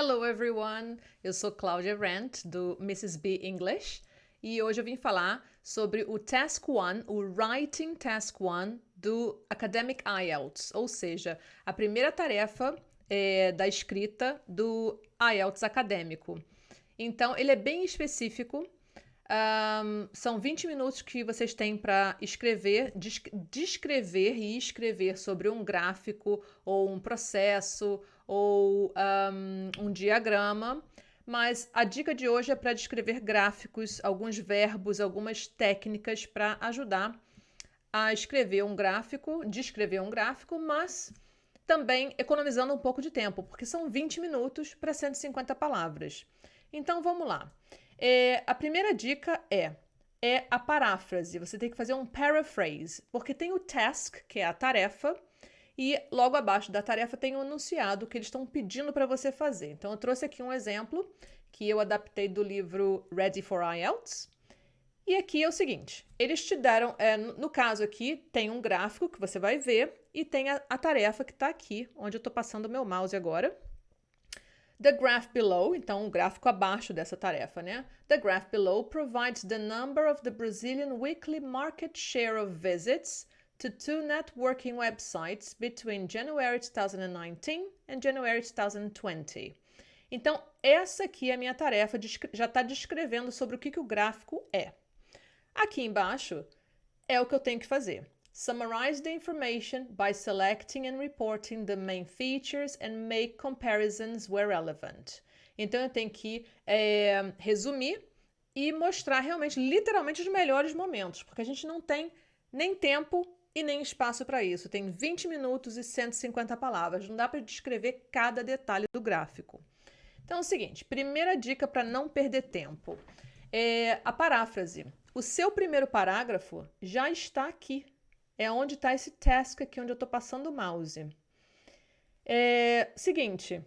Hello everyone! Eu sou Cláudia Rant do Mrs. B English e hoje eu vim falar sobre o Task 1, o Writing Task 1 do Academic IELTS, ou seja, a primeira tarefa da escrita do IELTS acadêmico. Então, ele é bem específico. São 20 minutos que vocês têm para escrever, descrever e escrever sobre um gráfico ou um processo ou um diagrama. Mas a dica de hoje é para descrever gráficos, alguns verbos, algumas técnicas para ajudar a escrever um gráfico, descrever um gráfico, mas também economizando um pouco de tempo, porque são 20 minutos para 150 palavras. Então vamos lá. A primeira dica é a paráfrase. Você tem que fazer um paraphrase, porque tem o task, que é a tarefa, e logo abaixo da tarefa tem o enunciado que eles estão pedindo para você fazer. Então eu trouxe aqui um exemplo que eu adaptei do livro Ready for IELTS. E aqui é o seguinte, eles te deram, no caso aqui, tem um gráfico que você vai ver e tem a tarefa que está aqui, onde eu estou passando o meu mouse agora. The graph below, então o gráfico abaixo dessa tarefa, né? The graph below provides the number of the Brazilian weekly market share of visits to two networking websites between January 2019 and January 2020. Então, essa aqui é a minha tarefa, já está descrevendo sobre o que o gráfico é. Aqui embaixo é o que eu tenho que fazer. Summarize the information by selecting and reporting the main features and make comparisons where relevant. Então eu tenho que resumir e mostrar realmente, literalmente, os melhores momentos, porque a gente não tem nem tempo e nem espaço para isso. Tem 20 minutos e 150 palavras. Não dá para descrever cada detalhe do gráfico. Então é o seguinte, primeira dica para não perder tempo é a paráfrase. O seu primeiro parágrafo já está aqui. É onde está esse task aqui, onde eu estou passando o mouse. Seguinte,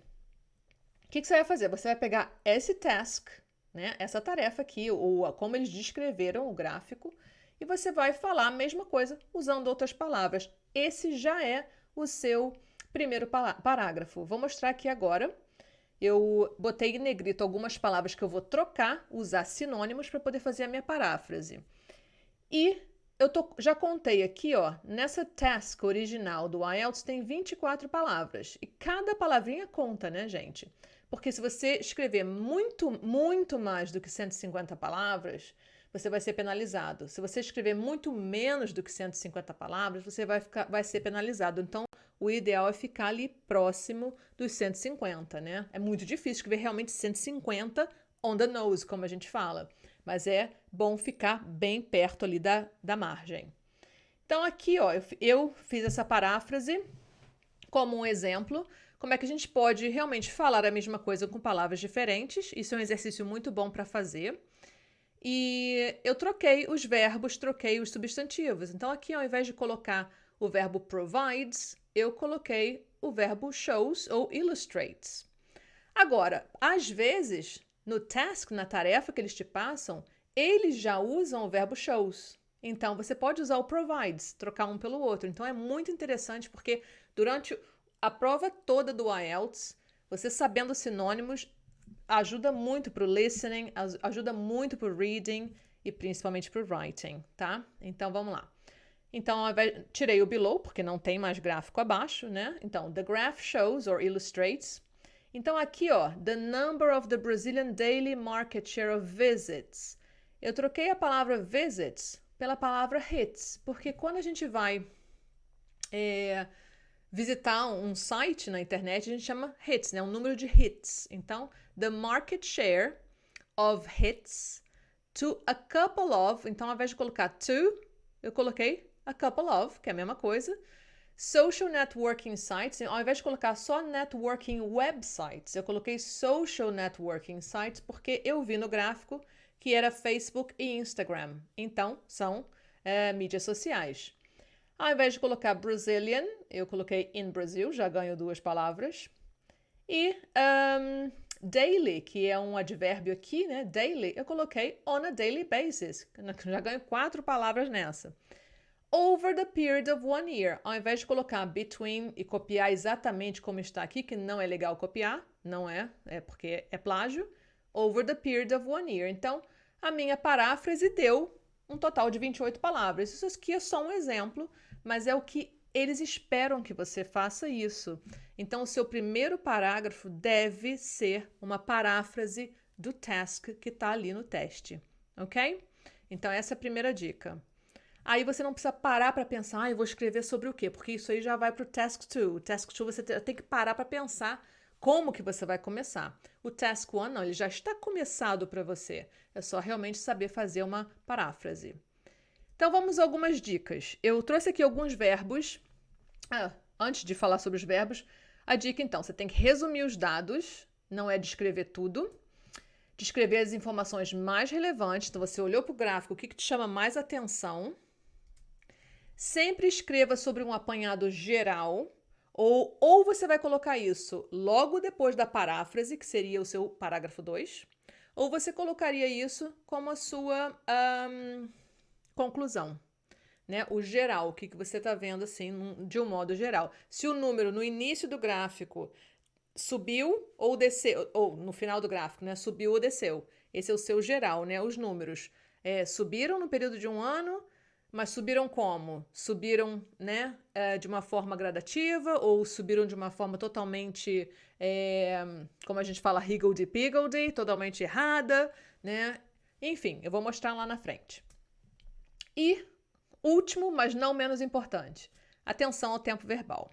o que você vai fazer? Você vai pegar esse task, né, essa tarefa aqui, ou como eles descreveram o gráfico, e você vai falar a mesma coisa usando outras palavras. Esse já é o seu primeiro parágrafo. Vou mostrar aqui agora. Eu botei em negrito algumas palavras que eu vou trocar, usar sinônimos para poder fazer a minha paráfrase. E já contei aqui, ó, nessa task original do IELTS tem 24 palavras. E cada palavrinha conta, né, gente? Porque se você escrever muito mais do que 150 palavras, você vai ser penalizado. Se você escrever muito menos do que 150 palavras, você vai ser penalizado. Então, o ideal é ficar ali próximo dos 150, né? É muito difícil escrever realmente 150 on the nose, como a gente fala. Mas é bom ficar bem perto ali da margem. Então aqui, ó, eu fiz essa paráfrase como um exemplo. Como é que a gente pode realmente falar a mesma coisa com palavras diferentes. Isso é um exercício muito bom para fazer. E eu troquei os verbos, troquei os substantivos. Então aqui, ao invés de colocar o verbo provides, eu coloquei o verbo shows ou illustrates. Agora, às vezes, no task, na tarefa que eles te passam, eles já usam o verbo shows. Então, você pode usar o provides, trocar um pelo outro. Então, é muito interessante porque durante a prova toda do IELTS, você sabendo sinônimos ajuda muito para o listening, ajuda muito para o reading e principalmente para o writing, tá? Então, vamos lá. Então, tirei o below, porque não tem mais gráfico abaixo, né? Então, the graph shows or illustrates. Então, aqui, ó, the number of the Brazilian daily market share of visits. Eu troquei a palavra visits pela palavra hits, porque quando a gente vai visitar um site na internet, a gente chama hits, né? Um número de hits. Então, the market share of hits to a couple of. Então, ao invés de colocar to, eu coloquei a couple of, que é a mesma coisa. Social networking sites, ao invés de colocar só networking websites, eu coloquei social networking sites porque eu vi no gráfico que era Facebook e Instagram. Então, são mídias sociais. Ao invés de colocar Brazilian, eu coloquei in Brazil, já ganho duas palavras. E daily, que é um advérbio aqui, né? Daily, eu coloquei on a daily basis. Já ganho 4 palavras nessa. over the period of 1 year. Ao invés de colocar between e copiar exatamente como está aqui, que não é legal copiar, não é porque é plágio, over the period of 1 year. Então, a minha paráfrase deu um total de 28 palavras. Isso aqui é só um exemplo, mas é o que eles esperam que você faça isso. Então, o seu primeiro parágrafo deve ser uma paráfrase do task que está ali no teste, ok? Então, essa é a primeira dica. Aí você não precisa parar para pensar, eu vou escrever sobre o quê? Porque isso aí já vai para o Task 2. O Task 2 você tem que parar para pensar como que você vai começar. O Task 1 não, ele já está começado para você. É só realmente saber fazer uma paráfrase. Então vamos a algumas dicas. Eu trouxe aqui alguns verbos. Antes de falar sobre os verbos, a dica então, você tem que resumir os dados, não é descrever tudo. Descrever as informações mais relevantes. Então você olhou para o gráfico, o que te chama mais atenção. Sempre escreva sobre um apanhado geral, ou você vai colocar isso logo depois da paráfrase, que seria o seu parágrafo 2, ou você colocaria isso como a sua conclusão, né? O geral, o que você está vendo assim, de um modo geral. Se o número no início do gráfico subiu ou desceu, ou no final do gráfico, né? Subiu ou desceu. Esse é o seu geral, né? Os números subiram no período de um ano, mas subiram como? Subiram, né, de uma forma gradativa ou subiram de uma forma totalmente, como a gente fala, higgledy-piggledy, totalmente errada, né? Enfim, eu vou mostrar lá na frente. E, último, mas não menos importante, atenção ao tempo verbal.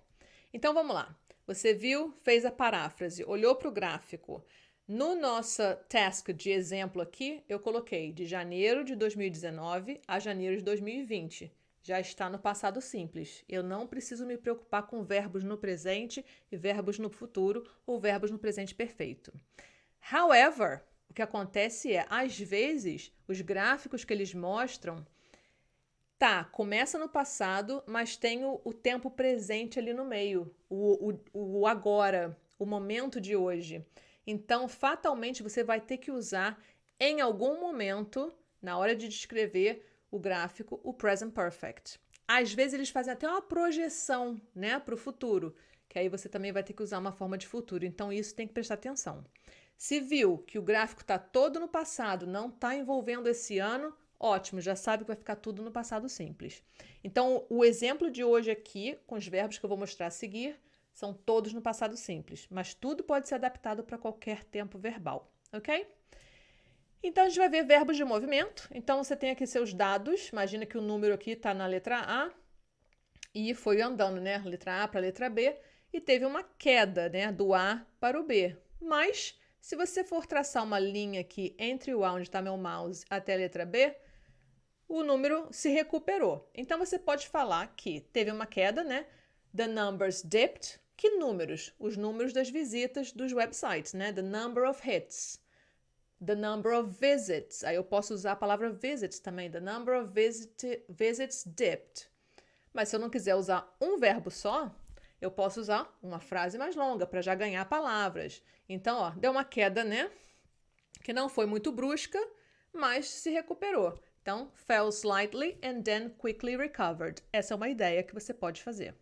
Então, vamos lá. Você viu, fez a paráfrase, olhou para o gráfico. No nosso task de exemplo aqui, eu coloquei de janeiro de 2019 a janeiro de 2020. Já está no passado simples. Eu não preciso me preocupar com verbos no presente e verbos no futuro ou verbos no presente perfeito. However, o que acontece é, às vezes, os gráficos que eles mostram, começa no passado, mas tem o tempo presente ali no meio, o agora, o momento de hoje. Então, fatalmente, você vai ter que usar, em algum momento, na hora de descrever o gráfico, o present perfect. Às vezes, eles fazem até uma projeção, né, para o futuro, que aí você também vai ter que usar uma forma de futuro. Então, isso tem que prestar atenção. Se viu que o gráfico está todo no passado, não está envolvendo esse ano, ótimo, já sabe que vai ficar tudo no passado simples. Então, o exemplo de hoje aqui, com os verbos que eu vou mostrar a seguir, são todos no passado simples, mas tudo pode ser adaptado para qualquer tempo verbal, ok? Então, a gente vai ver verbos de movimento. Então, você tem aqui seus dados. Imagina que o número aqui está na letra A e foi andando, né? Letra A para a letra B e teve uma queda, né? Do A para o B. Mas, se você for traçar uma linha aqui entre o A, onde está meu mouse, até a letra B, o número se recuperou. Então, você pode falar que teve uma queda, né? The numbers dipped. Que números? Os números das visitas dos websites, né? The number of hits. The number of visits. Aí eu posso usar a palavra visits também. The number of visits dipped. Mas se eu não quiser usar um verbo só, eu posso usar uma frase mais longa para já ganhar palavras. Então, ó, deu uma queda, né? Que não foi muito brusca, mas se recuperou. Então, fell slightly and then quickly recovered. Essa é uma ideia que você pode fazer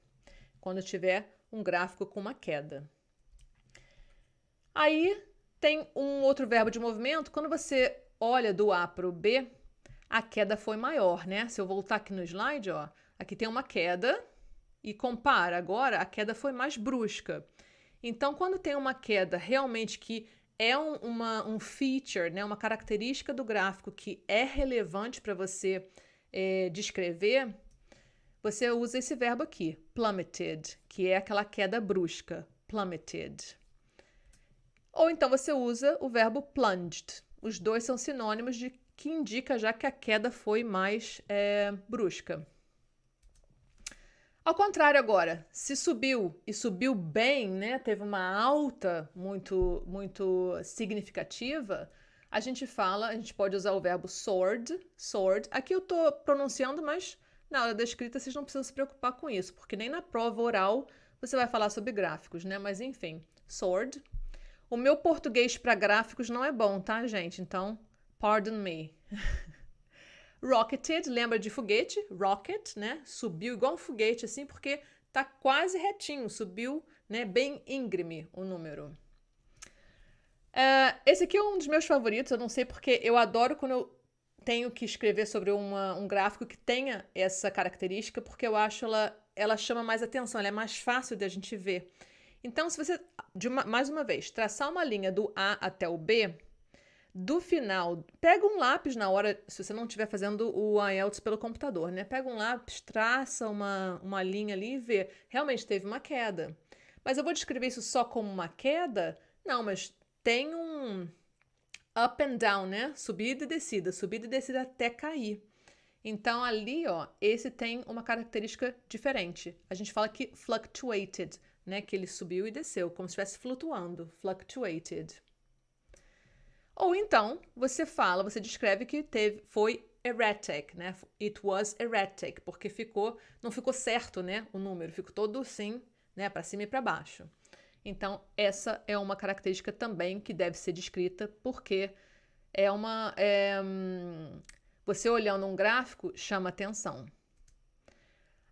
quando tiver um gráfico com uma queda. Aí tem um outro verbo de movimento. Quando você olha do A para o B, a queda foi maior, né? Se eu voltar aqui no slide, ó, aqui tem uma queda e compara. Agora, a queda foi mais brusca. Então, quando tem uma queda realmente que é um feature, né, uma característica do gráfico que é relevante para você descrever, você usa esse verbo aqui, plummeted, que é aquela queda brusca, plummeted. Ou então você usa o verbo plunged. Os dois são sinônimos de que indica já que a queda foi mais brusca. Ao contrário agora, se subiu e subiu bem, né, teve uma alta muito significativa, a gente pode usar o verbo soared. Aqui eu estou pronunciando, mas na hora da escrita vocês não precisam se preocupar com isso, porque nem na prova oral você vai falar sobre gráficos, né? Mas enfim, soared. O meu português para gráficos não é bom, tá, gente? Então, pardon me. Rocketed, lembra de foguete? Rocket, né? Subiu igual um foguete, assim, porque tá quase retinho, subiu, né? Bem íngreme o número. Esse aqui é um dos meus favoritos, eu não sei porque eu adoro quando eu tenho que escrever sobre um gráfico que tenha essa característica, porque eu acho ela chama mais atenção, ela é mais fácil de a gente ver. Então, se você, mais uma vez, traçar uma linha do A até o B, do final, pega um lápis na hora, se você não estiver fazendo o IELTS pelo computador, né? Pega um lápis, traça uma linha ali e vê. Realmente teve uma queda. Mas eu vou descrever isso só como uma queda? Não, mas tem um up and down, né? Subida e descida até cair. Então ali, ó, esse tem uma característica diferente. A gente fala que fluctuated, né? Que ele subiu e desceu, como se estivesse flutuando. Fluctuated. Ou então, você descreve que foi erratic, né? It was erratic, porque não ficou certo, né? O número, ficou todo assim, né? Para cima e para baixo. Então, essa é uma característica também que deve ser descrita, porque você olhando um gráfico chama atenção.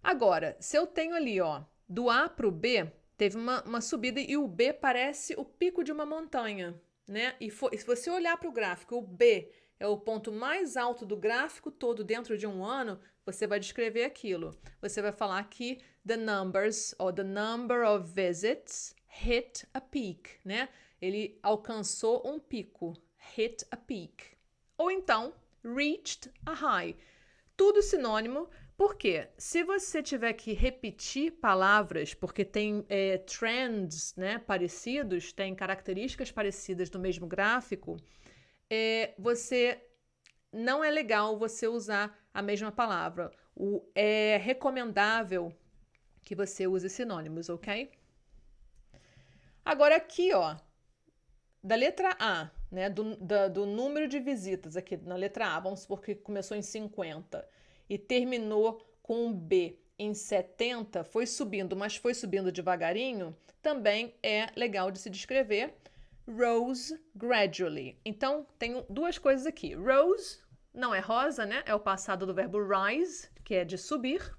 Agora, se eu tenho ali, ó, do A para o B, teve uma subida e o B parece o pico de uma montanha, né? E se você olhar para o gráfico, o B é o ponto mais alto do gráfico todo dentro de um ano, você vai descrever aquilo. Você vai falar que the number of visits hit a peak, né? Ele alcançou um pico, hit a peak. Ou então, reached a high. Tudo sinônimo, porque se você tiver que repetir palavras, porque tem trends, né, parecidos, tem características parecidas no mesmo gráfico, não é legal você usar a mesma palavra. É recomendável que você use sinônimos, ok? Agora aqui, ó, da letra A, né, do número de visitas aqui na letra A, vamos supor que começou em 50 e terminou com um B em 70, foi subindo, mas foi subindo devagarinho, também é legal de se descrever. Rose gradually. Então, tem duas coisas aqui. Rose não é rosa, né? É o passado do verbo rise, que é de subir.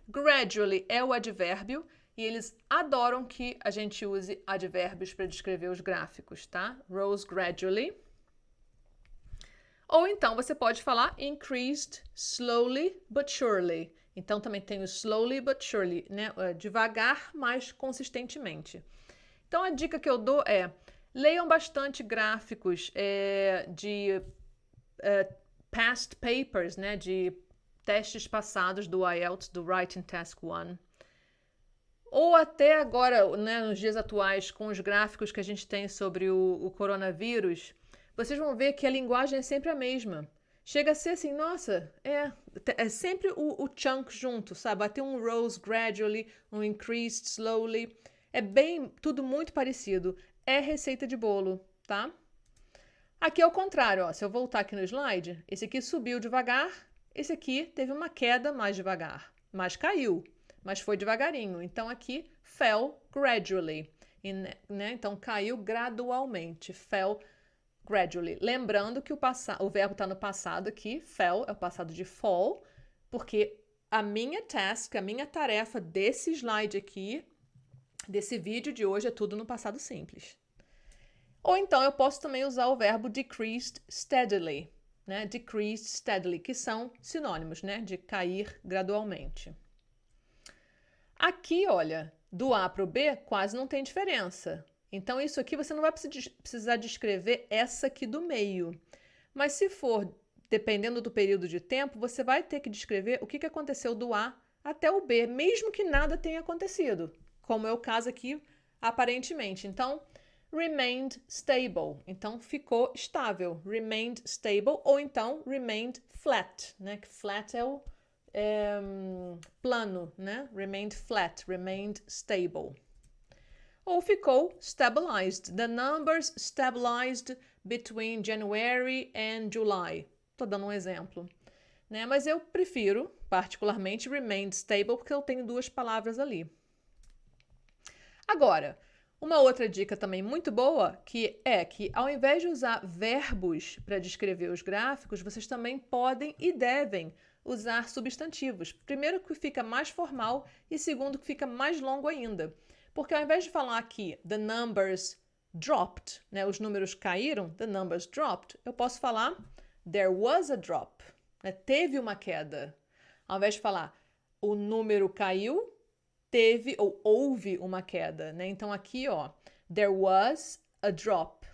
Gradually é o advérbio, e eles adoram que a gente use advérbios para descrever os gráficos, tá? Rose gradually. Ou então você pode falar increased slowly but surely. Então também tem o slowly but surely, né? Devagar, mas consistentemente. Então a dica que eu dou é: leiam bastante gráficos de past papers, né? De testes passados do IELTS, do Writing Task 1. Ou até agora, né, nos dias atuais, com os gráficos que a gente tem sobre o coronavírus, vocês vão ver que a linguagem é sempre a mesma. Chega a ser assim, nossa, é sempre o chunk junto, sabe? Vai ter um rose gradually, um increased slowly. É tudo muito parecido. É receita de bolo, tá? Aqui é o contrário, ó. Se eu voltar aqui no slide, esse aqui subiu devagar, esse aqui teve uma queda mais devagar, mas caiu. Mas foi devagarinho. Então, aqui, fell gradually. Né? Então, caiu gradualmente. Fell gradually. Lembrando que o verbo está no passado aqui. Fell é o passado de fall. Porque a minha tarefa desse slide aqui, desse vídeo de hoje, é tudo no passado simples. Ou então, eu posso também usar o verbo decreased steadily. Né? Decreased steadily, que são sinônimos, né? De cair gradualmente. Aqui, olha, do A para o B quase não tem diferença. Então, isso aqui você não vai precisar descrever essa aqui do meio. Mas se for, dependendo do período de tempo, você vai ter que descrever o que aconteceu do A até o B, mesmo que nada tenha acontecido, como é o caso aqui, aparentemente. Então, remained stable. Então, ficou estável. Remained stable, ou então, remained flat, né? Que flat é o plano, né? Remained flat, remained stable. Ou ficou stabilized. The numbers stabilized between January and July. Tô dando um exemplo, né? Mas eu prefiro, particularmente, remained stable, porque eu tenho duas palavras ali. Agora, Uma outra dica também muito boa que é que ao invés de usar verbos para descrever os gráficos, vocês também podem e devem usar substantivos. Primeiro que fica mais formal e segundo que fica mais longo ainda. Porque ao invés de falar aqui the numbers dropped, né, os números caíram, the numbers dropped, eu posso falar there was a drop, né, teve uma queda. Ao invés de falar o número caiu, teve ou houve uma queda, né? Então aqui, ó, there was a drop.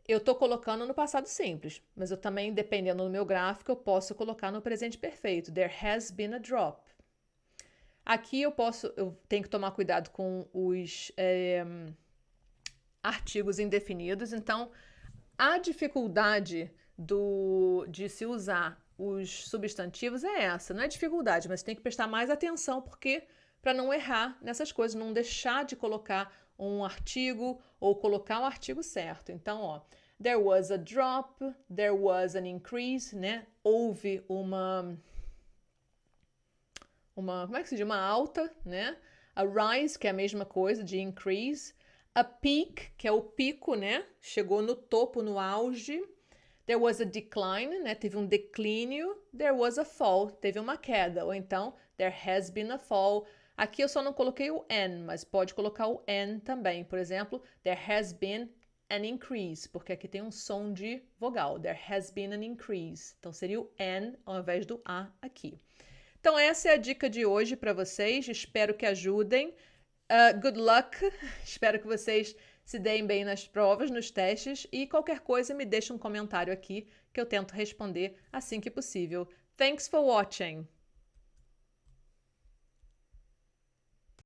Eu tô colocando no passado simples, mas eu também, dependendo do meu gráfico, eu posso colocar no presente perfeito. There has been a drop. Aqui eu tenho que tomar cuidado com os artigos indefinidos, então a dificuldade de se usar os substantivos é essa, não é dificuldade, mas tem que prestar mais atenção porque para não errar nessas coisas, não deixar de colocar um artigo ou colocar o artigo certo. Então, ó, there was a drop, there was an increase, né? Houve uma como é que se diz? Uma alta, né? A rise, que é a mesma coisa de increase. A peak, que é o pico, né? Chegou no topo, no auge. There was a decline, né? Teve um declínio. There was a fall, teve uma queda. Ou então, there has been a fall. Aqui eu só não coloquei o N, mas pode colocar o N também. Por exemplo, there has been an increase, porque aqui tem um som de vogal. There has been an increase. Então seria o N ao invés do A aqui. Então essa é a dica de hoje para vocês. Espero que ajudem. Good luck. Espero que vocês se deem bem nas provas, nos testes. E qualquer coisa me deixa um comentário aqui que eu tento responder assim que possível. Thanks for watching.